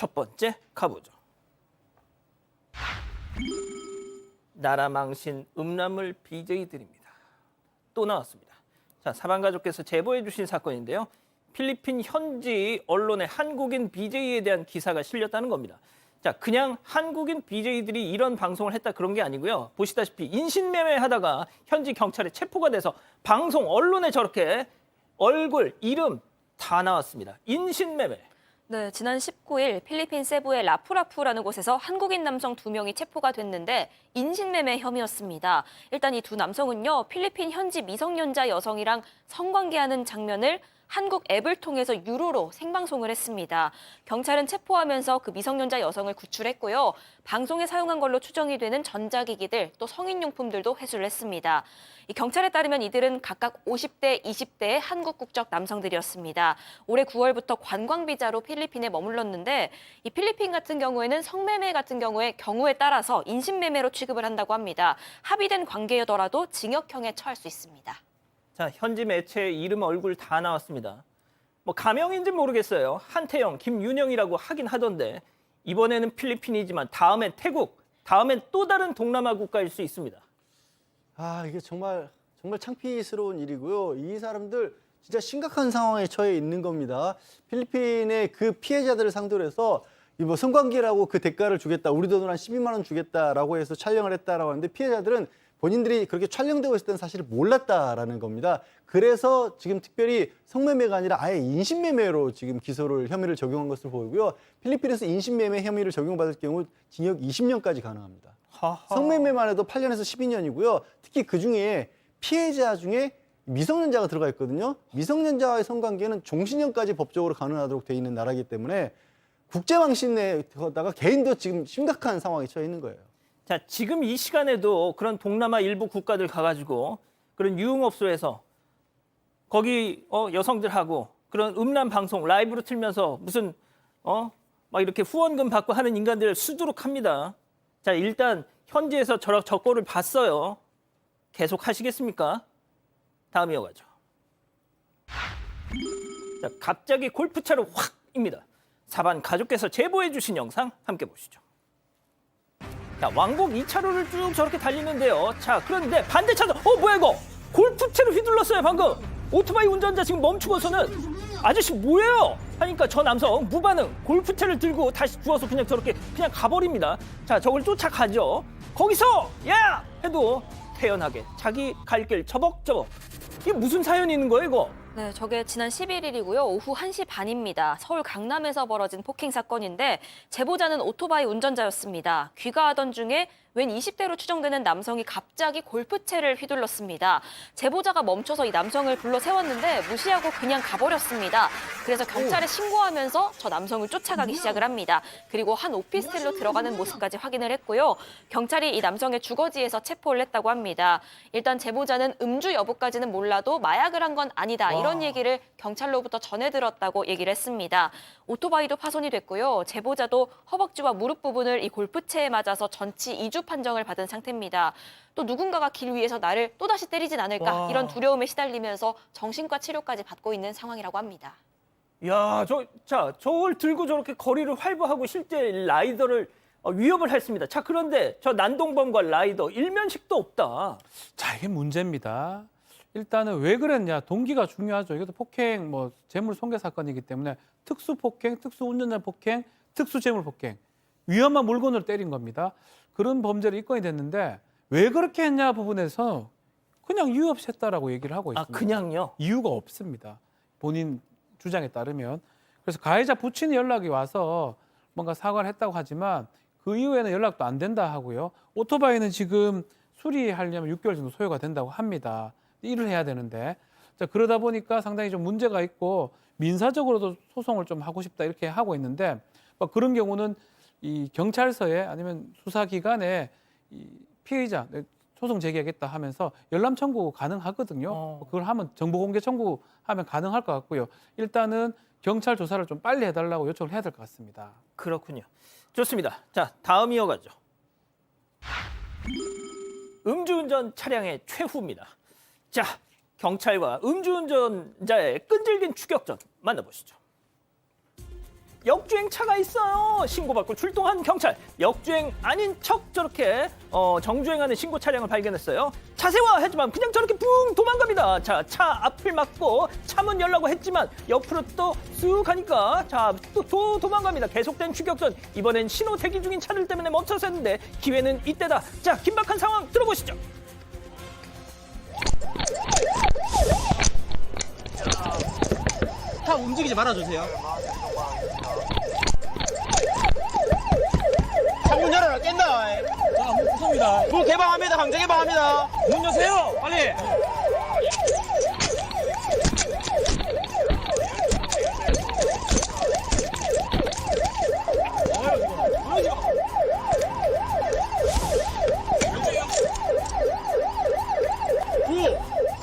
첫 번째 가보죠. 나라 망신 음란물 BJ들입니다. 또 나왔습니다. 자, 사방가족께서 제보해 주신 사건인데요. 필리핀 현지 언론에 한국인 BJ에 대한 기사가 실렸다는 겁니다. 자, 그냥 한국인 BJ들이 이런 방송을 했다 그런 게 아니고요. 보시다시피 인신매매 하다가 현지 경찰에 체포가 돼서 방송 언론에 저렇게 얼굴, 이름 다 나왔습니다. 인신매매. 네, 지난 19일 필리핀 세부의 라푸라푸라는 곳에서 한국인 남성 2명이 체포가 됐는데 인신매매 혐의였습니다. 일단 이 두 남성은요, 필리핀 현지 미성년자 여성이랑 성관계하는 장면을 한국 앱을 통해서 유료로 생방송을 했습니다. 경찰은 체포하면서 그 미성년자 여성을 구출했고요. 방송에 사용한 걸로 추정이 되는 전자기기들 또 성인용품들도 회수를 했습니다. 이 경찰에 따르면 이들은 각각 50대, 20대의 한국 국적 남성들이었습니다. 올해 9월부터 관광비자로 필리핀에 머물렀는데 이 필리핀 같은 경우에는 성매매 같은 경우에 따라서 인신매매로 취급을 한다고 합니다. 합의된 관계여더라도 징역형에 처할 수 있습니다. 자, 현지 매체 이름 얼굴 다 나왔습니다. 뭐 가명인지 모르겠어요. 한태영, 김윤영이라고 하긴 하던데 이번에는 필리핀이지만 다음엔 태국, 다음엔 또 다른 동남아 국가일 수 있습니다. 아, 이게 정말 창피스러운 일이고요. 이 사람들 진짜 심각한 상황에 처해 있는 겁니다. 필리핀의 그 피해자들을 상대로 해서 이 뭐 성관계라고 그 대가를 주겠다, 우리 돈으로 한 12만 원 주겠다라고 해서 촬영을 했다라고 하는데 피해자들은 본인들이 그렇게 촬영되고 있을 때는 사실 몰랐다라는 겁니다. 그래서 지금 특별히 성매매가 아니라 아예 인신매매로 지금 혐의를 적용한 것으로 보이고요. 필리핀에서 인신매매 혐의를 적용받을 경우 징역 20년까지 가능합니다. 하하. 성매매만 해도 8년에서 12년이고요. 특히 그중에 피해자 중에 미성년자가 들어가 있거든요. 미성년자와의 성관계는 종신형까지 법적으로 가능하도록 돼 있는 나라이기 때문에 국제망신에다가 개인도 지금 심각한 상황에 처해 있는 거예요. 자, 지금 이 시간에도 그런 동남아 일부 국가들 가가지고 그런 유흥업소에서 거기 여성들하고 그런 음란 방송 라이브로 틀면서 무슨 막 이렇게 후원금 받고 하는 인간들 수두룩 합니다. 자, 일단 현지에서 저 꼴을 봤어요. 계속 하시겠습니까? 다음 이어가죠. 자, 갑자기 골프차로 확입니다. 사반 가족께서 제보해 주신 영상 함께 보시죠. 자, 왕복 2차로를 쭉 저렇게 달리는데요. 자, 그런데 반대차도 뭐야 이거? 골프채로 휘둘렀어요 방금. 오토바이 운전자 지금 멈추고서는 아저씨 뭐예요? 하니까 저 남성 무반응. 골프채를 들고 다시 주워서 그냥 저렇게 그냥 가버립니다. 자, 저걸 쫓아가죠. 거기서 야! 해도 태연하게 자기 갈 길 저벅저벅. 이게 무슨 사연이 있는 거예요 이거? 네, 저게 지난 11일이고요. 오후 1시 반입니다. 서울 강남에서 벌어진 폭행 사건인데 제보자는 오토바이 운전자였습니다. 귀가하던 중에 웬 20대로 추정되는 남성이 갑자기 골프채를 휘둘렀습니다. 제보자가 멈춰서 이 남성을 불러 세웠는데 무시하고 그냥 가버렸습니다. 그래서 경찰에 신고하면서 저 남성을 쫓아가기 시작을 합니다. 그리고 한 오피스텔로 들어가는 모습까지 확인을 했고요. 경찰이 이 남성의 주거지에서 체포를 했다고 합니다. 일단 제보자는 음주 여부까지는 몰라도 마약을 한 건 아니다. 이런 얘기를 경찰로부터 전해 들었다고 얘기를 했습니다. 오토바이도 파손이 됐고요. 제보자도 허벅지와 무릎 부분을 이 골프채에 맞아서 전치 2주 판정을 받은 상태입니다. 또 누군가가 길 위에서 나를 또다시 때리진 않을까 이런 두려움에 시달리면서 정신과 치료까지 받고 있는 상황이라고 합니다. 야, 저걸 들고 저렇게 거리를 활보하고 실제 라이더를 위협을 했습니다. 자, 그런데 저 난동범과 라이더 일면식도 없다. 자, 이게 문제입니다. 일단은 왜 그랬냐, 동기가 중요하죠. 이것도 폭행, 재물 손괴 사건이기 때문에 특수 폭행, 특수 운전자 폭행, 특수 재물 폭행, 위험한 물건을 때린 겁니다. 그런 범죄를 입건이 됐는데 왜 그렇게 했냐 부분에서 그냥 이유 없이 했다라고 얘기를 하고 있습니다. 아, 그냥요? 이유가 없습니다. 본인 주장에 따르면. 그래서 가해자 부친이 연락이 와서 뭔가 사과를 했다고 하지만 그 이후에는 연락도 안 된다 하고요. 오토바이는 지금 수리하려면 6개월 정도 소요가 된다고 합니다. 일을 해야 되는데. 자, 그러다 보니까 상당히 좀 문제가 있고 민사적으로도 소송을 좀 하고 싶다 이렇게 하고 있는데 그런 경우는 이 경찰서에 아니면 수사기관에 이 피해자 소송 제기하겠다 하면서 열람 청구 가능하거든요. 그걸 하면 정보 공개 청구하면 가능할 것 같고요. 일단은 경찰 조사를 좀 빨리 해달라고 요청을 해야 될 것 같습니다. 그렇군요. 좋습니다. 자, 다음 이어가죠. 음주운전 차량의 최후입니다. 자, 경찰과 음주운전자의 끈질긴 추격전 만나보시죠. 역주행차가 있어요. 신고받고 출동한 경찰. 역주행 아닌 척 저렇게 정주행하는 신고 차량을 발견했어요. 자세와 하지만 그냥 저렇게 붕 도망갑니다. 자, 차 앞을 막고 차문 열라고 했지만 옆으로 또 쑥 가니까 자, 또 도망갑니다. 계속된 추격전. 이번엔 신호 대기 중인 차들 때문에 멈춰섰는데 기회는 이때다. 자, 긴박한 상황 들어보시죠. 차 움직이지 말아주세요. 창문 열어라 깬다. 자, 문 부숩니다. 문 개방합니다. 강제 개방합니다. 문 여세요. 빨리.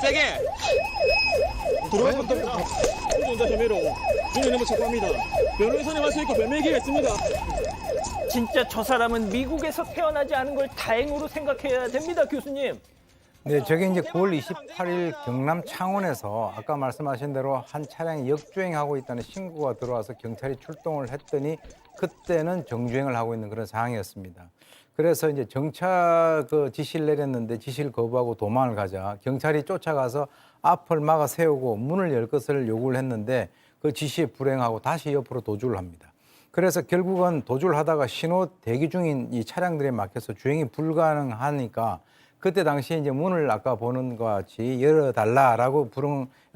세게. 들어오면 됩니다. 운전자 혐의로 주민을 체포합니다. 변호사님 할 수 있고 변명 기회가 있습니다. 진짜 저 사람은 미국에서 태어나지 않은 걸 다행으로 생각해야 됩니다, 교수님. 네, 저게 이제 9월 28일 경남 창원에서 아까 말씀하신 대로 한 차량이 역주행하고 있다는 신고가 들어와서 경찰이 출동을 했더니 그때는 정주행을 하고 있는 그런 상황이었습니다. 그래서 이제 정차 지시를 내렸는데 지시를 거부하고 도망을 가자 경찰이 쫓아가서 앞을 막아 세우고 문을 열 것을 요구를 했는데 그 지시에 불행하고 다시 옆으로 도주를 합니다. 그래서 결국은 도주를 하다가 신호 대기 중인 이 차량들에 막혀서 주행이 불가능하니까 그때 당시에 이제 문을 아까 보는 것 같이 열어달라라고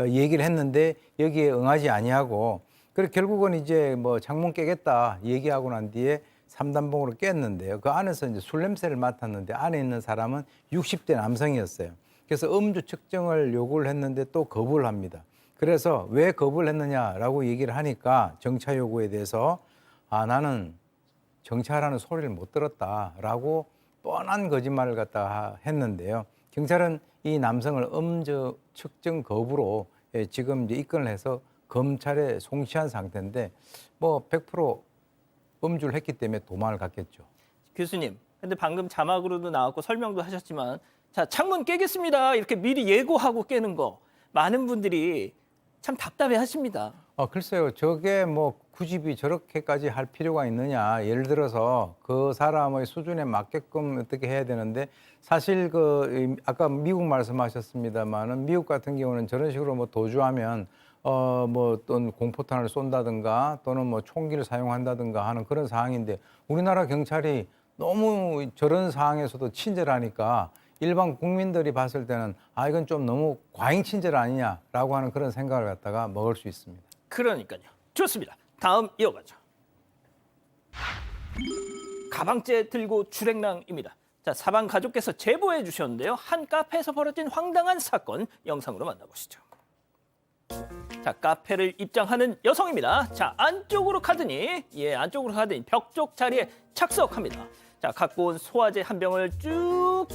얘기를 했는데 여기에 응하지 아니하고 그래서 결국은 이제 뭐 창문 깨겠다 얘기하고 난 뒤에 3단봉으로 깼는데요. 그 안에서 이제 술 냄새를 맡았는데 안에 있는 사람은 60대 남성이었어요. 그래서 음주 측정을 요구를 했는데 또 거부를 합니다. 그래서 왜 거부를 했느냐라고 얘기를 하니까 정차 요구에 대해서 나는 정차라는 소리를 못 들었다라고 뻔한 거짓말을 갖다 했는데요. 경찰은 이 남성을 음주 측정 거부로 지금 이제 입건을 해서 검찰에 송치한 상태인데 뭐 100% 음주를 했기 때문에 도망을 갔겠죠. 교수님, 근데 방금 자막으로도 나왔고 설명도 하셨지만 자, 창문 깨겠습니다. 이렇게 미리 예고하고 깨는 거 많은 분들이 참 답답해 하십니다. 글쎄요. 저게 뭐 굳이 저렇게까지 할 필요가 있느냐. 예를 들어서 그 사람의 수준에 맞게끔 어떻게 해야 되는데 사실 아까 미국 말씀하셨습니다만은 미국 같은 경우는 저런 식으로 뭐 도주하면 뭐 어떤 공포탄을 쏜다든가 또는 뭐 총기를 사용한다든가 하는 그런 상황인데 우리나라 경찰이 너무 저런 상황에서도 친절하니까 일반 국민들이 봤을 때는 이건 좀 너무 과잉 친절 아니냐라고 하는 그런 생각을 갖다가 먹을 수 있습니다. 그러니까요. 좋습니다. 다음 이어가죠. 가방째 들고 출행랑입니다. 자, 사방 가족께서 제보해 주셨는데요. 한 카페에서 벌어진 황당한 사건 영상으로 만나보시죠. 자, 카페를 입장하는 여성입니다. 자, 안쪽으로 가더니 벽 쪽 자리에 착석합니다. 자, 갖고 온 소화제 한 병을 쭉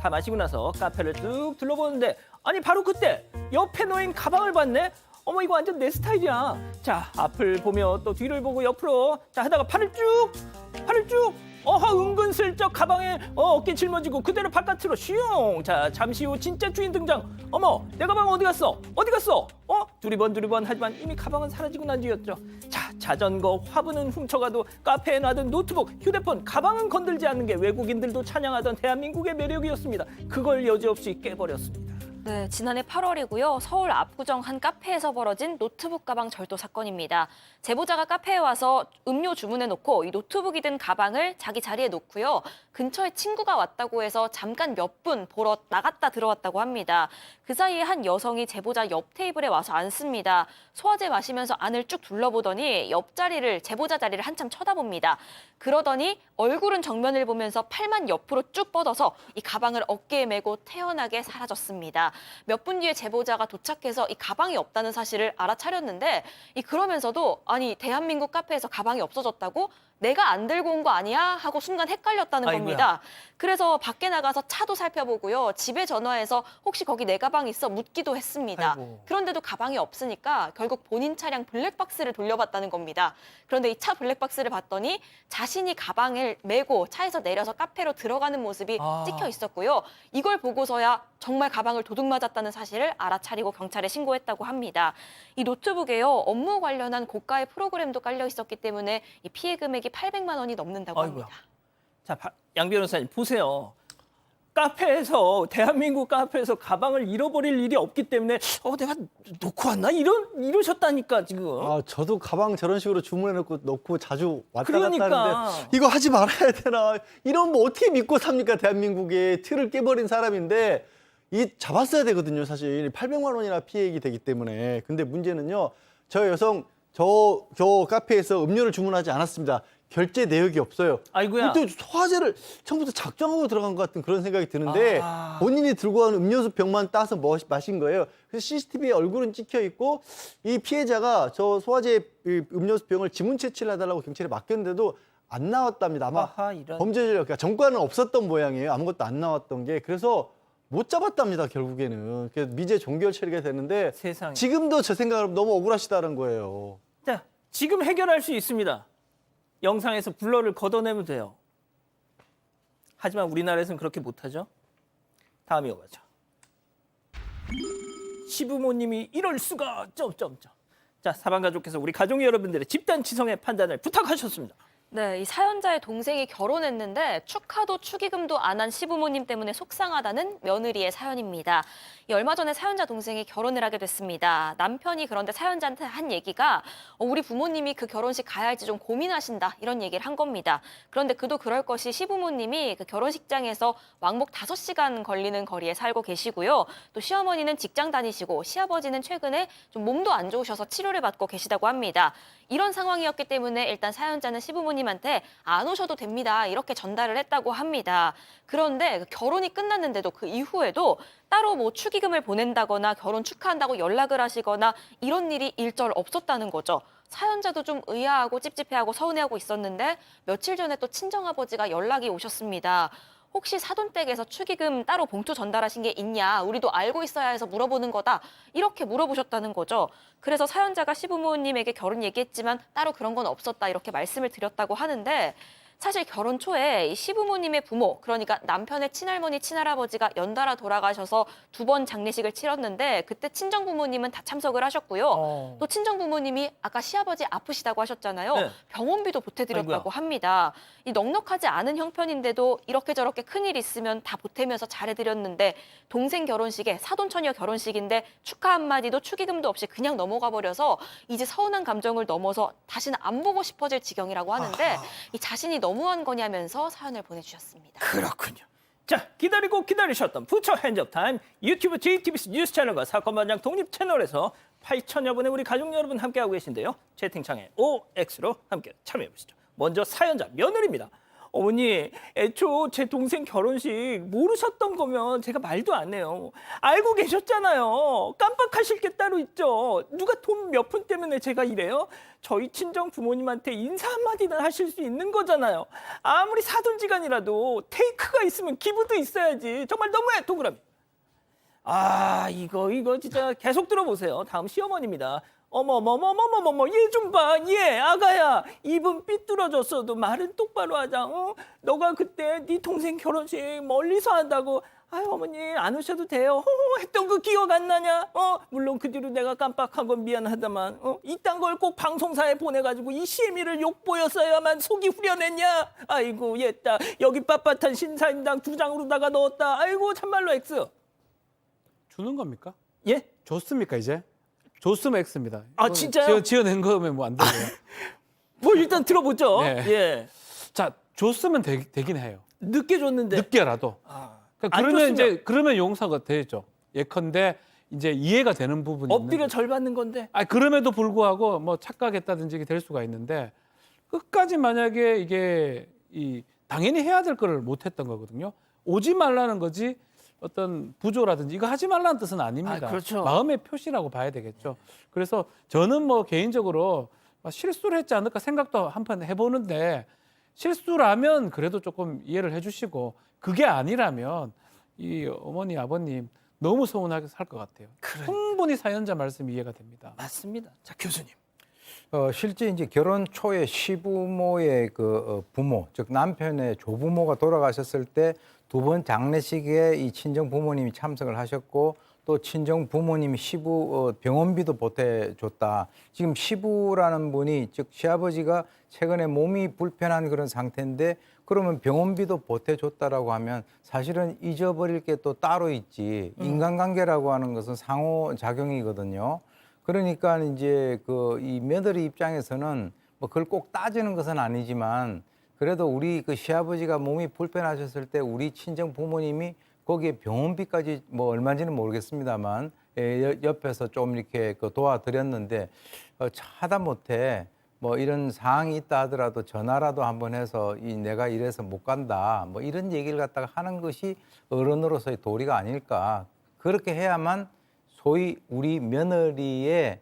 다 마시고 나서 카페를 쭉 둘러보는데 아니 바로 그때 옆에 놓인 가방을 봤네. 어머, 이거 완전 내 스타일이야. 자, 앞을 보며 또 뒤를 보고 옆으로 하다가 팔을 쭉 은근슬쩍 가방에 어깨 짊어지고 그대로 바깥으로 슝. 자, 잠시 후 진짜 주인 등장. 어머, 내 가방 어디 갔어? 두리번 하지만 이미 가방은 사라지고 난 뒤였죠. 자, 자전거, 화분은 훔쳐가도 카페에 놔둔 노트북, 휴대폰, 가방은 건들지 않는 게 외국인들도 찬양하던 대한민국의 매력이었습니다. 그걸 여지없이 깨버렸습니다. 네, 지난해 8월이고요. 서울 압구정 한 카페에서 벌어진 노트북 가방 절도 사건입니다. 제보자가 카페에 와서 음료 주문해놓고 이 노트북이 든 가방을 자기 자리에 놓고요. 근처에 친구가 왔다고 해서 잠깐 몇 분 보러 나갔다 들어왔다고 합니다. 그 사이에 한 여성이 제보자 옆 테이블에 와서 앉습니다. 소화제 마시면서 안을 쭉 둘러보더니 옆자리를 제보자 자리를 한참 쳐다봅니다. 그러더니 얼굴은 정면을 보면서 팔만 옆으로 쭉 뻗어서 이 가방을 어깨에 메고 태연하게 사라졌습니다. 몇 분 뒤에 제보자가 도착해서 이 가방이 없다는 사실을 알아차렸는데 그러면서도 아니 대한민국 카페에서 가방이 없어졌다고? 내가 안 들고 온 거 아니야? 하고 순간 헷갈렸다는 아이고야. 겁니다. 그래서 밖에 나가서 차도 살펴보고요. 집에 전화해서 혹시 거기 내 가방 있어? 묻기도 했습니다. 아이고. 그런데도 가방이 없으니까 결국 본인 차량 블랙박스를 돌려봤다는 겁니다. 그런데 이 차 블랙박스를 봤더니 자신이 가방을 메고 차에서 내려서 카페로 들어가는 모습이 아. 찍혀 있었고요. 이걸 보고서야 정말 가방을 도둑 맞았다는 사실을 알아차리고 경찰에 신고했다고 합니다. 이 노트북에요. 업무 관련한 고가의 프로그램도 깔려 있었기 때문에 이 피해 금액이 800만 원이 넘는다고 아이고야. 합니다. 자, 양 변호사님 보세요. 카페에서 대한민국 카페에서 가방을 잃어버릴 일이 없기 때문에 내가 놓고 왔나 이러셨다니까 지금. 아, 저도 가방 저런 식으로 주문해놓고 넣고 자주 왔다 그러니까. 갔다 하는데 이거 하지 말아야 되나? 이런 뭐 어떻게 믿고 삽니까? 대한민국에 틀을 깨버린 사람인데 이 잡았어야 되거든요. 사실 800만 원이나 피해액이 되기 때문에. 근데 문제는요. 저 여성 저 카페에서 음료를 주문하지 않았습니다. 결제 내역이 없어요. 아이고야. 그때 소화제를 처음부터 작정하고 들어간 것 같은 그런 생각이 드는데 아. 본인이 들고 간 음료수 병만 따서 마신 거예요. 그래서 CCTV에 얼굴은 찍혀 있고 이 피해자가 저 소화제 음료수 병을 지문 채취를 해달라고 경찰에 맡겼는데도 안 나왔답니다. 아마 아하, 이런. 범죄 전력, 그러니까 전과는 없었던 모양이에요. 아무것도 안 나왔던 게. 그래서 못 잡았답니다. 결국에는. 그래서 미제 종결 처리가 되는데 세상에. 지금도 저 생각으로 너무 억울하시다는 거예요. 자, 지금 해결할 수 있습니다. 영상에서 블러를 걷어내면 돼요. 하지만 우리나라에서는 그렇게 못하죠. 다음 이어가죠. 시부모님이 이럴 수가 점점점. 자, 사방가족께서 우리 가족 여러분들의 집단 지성의 판단을 부탁하셨습니다. 네, 이 사연자의 동생이 결혼했는데 축하도 축의금도 안 한 시부모님 때문에 속상하다는 며느리의 사연입니다. 이 얼마 전에 사연자 동생이 결혼을 하게 됐습니다. 남편이 그런데 사연자한테 한 얘기가 우리 부모님이 그 결혼식 가야 할지 좀 고민하신다 이런 얘기를 한 겁니다. 그런데 그도 그럴 것이 시부모님이 그 결혼식장에서 왕복 5시간 걸리는 거리에 살고 계시고요. 또 시어머니는 직장 다니시고 시아버지는 최근에 좀 몸도 안 좋으셔서 치료를 받고 계시다고 합니다. 이런 상황이었기 때문에 일단 사연자는 시부모님한테 안 오셔도 됩니다. 이렇게 전달을 했다고 합니다. 그런데 결혼이 끝났는데도 그 이후에도 따로 뭐 축의금을 보낸다거나 결혼 축하한다고 연락을 하시거나 이런 일이 일절 없었다는 거죠. 사연자도 좀 의아하고 찝찝해하고 서운해하고 있었는데 며칠 전에 또 친정아버지가 연락이 오셨습니다. 혹시 사돈댁에서 축의금 따로 봉투 전달하신 게 있냐? 우리도 알고 있어야 해서 물어보는 거다. 이렇게 물어보셨다는 거죠. 그래서 사연자가 시부모님에게 결혼 얘기했지만 따로 그런 건 없었다. 이렇게 말씀을 드렸다고 하는데 사실 결혼 초에 이 시부모님의 부모, 그러니까 남편의 친할머니, 친할아버지가 연달아 돌아가셔서 2번 장례식을 치렀는데 그때 친정부모님은 다 참석을 하셨고요. 또 친정부모님이 아까 시아버지 아프시다고 하셨잖아요. 네. 병원비도 보태드렸다고 아이고야. 합니다. 이 넉넉하지 않은 형편인데도 이렇게 저렇게 큰일 있으면 다 보태면서 잘해드렸는데 동생 결혼식에 사돈처녀 결혼식인데 축하 한마디도 축의금도 없이 그냥 넘어가 버려서 이제 서운한 감정을 넘어서 다시는 안 보고 싶어질 지경이라고 하는데 이 자신이 너무한 거냐면서 사연을 보내주셨습니다. 그렇군요. 자, 기다리고 기다리셨던 부처 핸즈업 타임 유튜브 JTBC 뉴스 채널과 사건 반장 독립 채널에서 8천여 분의 우리 가족 여러분 함께하고 계신데요. 채팅창에 OX로 함께 참여해 보시죠. 먼저 사연자 며느리입니다. 어머니, 애초 제 동생 결혼식 모르셨던 거면 제가 말도 안 해요. 알고 계셨잖아요. 깜빡하실 게 따로 있죠. 누가 돈 몇 푼 때문에 제가 이래요? 저희 친정 부모님한테 인사 한마디는 하실 수 있는 거잖아요. 아무리 사돈지간이라도 테이크가 있으면 기부도 있어야지. 정말 너무해, 동그라미. 아, 이거 진짜 계속 들어보세요. 다음 시어머니입니다. 어머머머머머머머, 얘 좀 봐. 얘 아가야, 입은 삐뚤어졌어도 말은 똑바로 하자. 너가 그때 네 동생 결혼식 멀리서 한다고. 아유, 어머니 안 오셔도 돼요. 호호 했던 거 기억 안 나냐? 물론 그 뒤로 내가 깜빡한 건 미안하다만 이딴 걸 꼭 방송사에 보내가지고 이 시애미를 욕보였어야만 속이 후련했냐? 아이고 얘따 여기 빳빳한 신사임당 2장으로다가 넣었다. 아이고 참말로 X. 주는 겁니까? 예? 줬습니까 이제? 줬으면 X입니다. 아, 이거는 진짜요? 지어낸 거면 뭐 안 되고요. 뭐 일단 들어보죠. 네. 예. 자, 줬으면 되긴 해요. 늦게 줬는데. 늦게라도. 그러니까 안 그러면 줬으면. 이제 그러면 용서가 되죠. 예컨대 이제 이해가 되는 부분이 엎드려 있는 절 받는 건데. 그럼에도 불구하고 뭐 착각했다든지 이게 될 수가 있는데 끝까지 만약에 이게 당연히 해야 될 거를 못 했던 거거든요. 오지 말라는 거지 어떤 부조라든지 이거 하지 말라는 뜻은 아닙니다. 그렇죠. 마음의 표시라고 봐야 되겠죠. 그래서 저는 뭐 개인적으로 실수를 했지 않을까 생각도 한편 해보는데 실수라면 그래도 조금 이해를 해주시고 그게 아니라면 이 어머니 아버님 너무 서운하게 살 것 같아요. 충분히 사연자 말씀이 이해가 됩니다. 맞습니다. 자, 교수님. 실제 이제 결혼 초에 시부모의 부모, 즉 남편의 조부모가 돌아가셨을 때 두 번 장례식에 이 친정 부모님이 참석을 하셨고 또 친정 부모님이 시부 병원비도 보태줬다. 지금 시부라는 분이 즉 시아버지가 최근에 몸이 불편한 그런 상태인데 그러면 병원비도 보태줬다라고 하면 사실은 잊어버릴 게 또 따로 있지. 인간관계라고 하는 것은 상호작용이거든요. 그러니까 이제 이 며느리 입장에서는 뭐 그걸 꼭 따지는 것은 아니지만 그래도 우리 시아버지가 몸이 불편하셨을 때 우리 친정 부모님이 거기에 병원비까지 뭐 얼마인지는 모르겠습니다만 옆에서 좀 이렇게 도와드렸는데 하다못해 뭐 이런 사항이 있다 하더라도 전화라도 한번 해서 내가 이래서 못 간다 뭐 이런 얘기를 갖다가 하는 것이 어른으로서의 도리가 아닐까. 그렇게 해야만 소위 우리 며느리의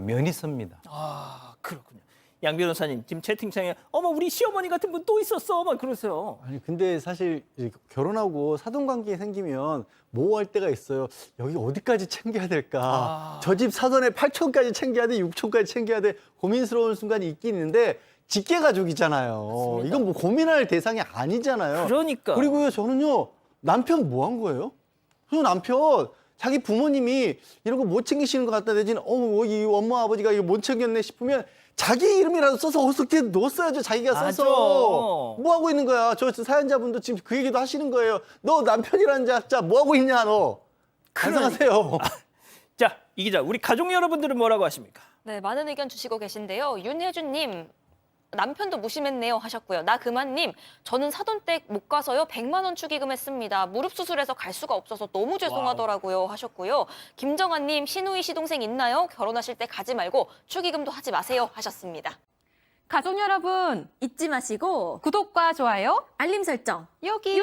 면이 섭니다. 아, 그렇군요. 양 변호사님, 지금 채팅창에 어머 우리 시어머니 같은 분 또 있었어 막 그러세요. 아니 근데 사실 결혼하고 사돈관계 생기면 모호할 때가 있어요. 여기 어디까지 챙겨야 될까? 저 집 사돈에 8촌까지 챙겨야 돼, 6촌까지 챙겨야 돼. 고민스러운 순간이 있긴 있는데 직계 가족이잖아요. 맞습니다. 이건 뭐 고민할 대상이 아니잖아요. 그러니까. 그리고요, 저는요 남편 뭐 한 거예요? 저는 남편 자기 부모님이 이런 거 못 챙기시는 것 같다 내지는 이 엄마 아버지가 이거 못 챙겼네 싶으면 자기 이름이라도 써서 어떻게 넣었어야죠. 자기가 맞아. 써서 뭐 하고 있는 거야. 저 사연자분도 지금 그 얘기도 하시는 거예요. 너 남편이라는 자자 뭐 하고 있냐 너. 반성하세요. 자, 이 기자, 우리 가족 여러분들은 뭐라고 하십니까? 네, 많은 의견 주시고 계신데요. 윤혜준님, 남편도 무심했네요 하셨고요. 나그만님, 저는 사돈댁 못 가서요 100만 원 축의금했습니다. 무릎 수술해서 갈 수가 없어서 너무 죄송하더라고요 하셨고요. 김정환님, 시누이 시동생 있나요? 결혼하실 때 가지 말고 축의금도 하지 마세요 하셨습니다. 가족 여러분 잊지 마시고 구독과 좋아요, 알림 설정 여기.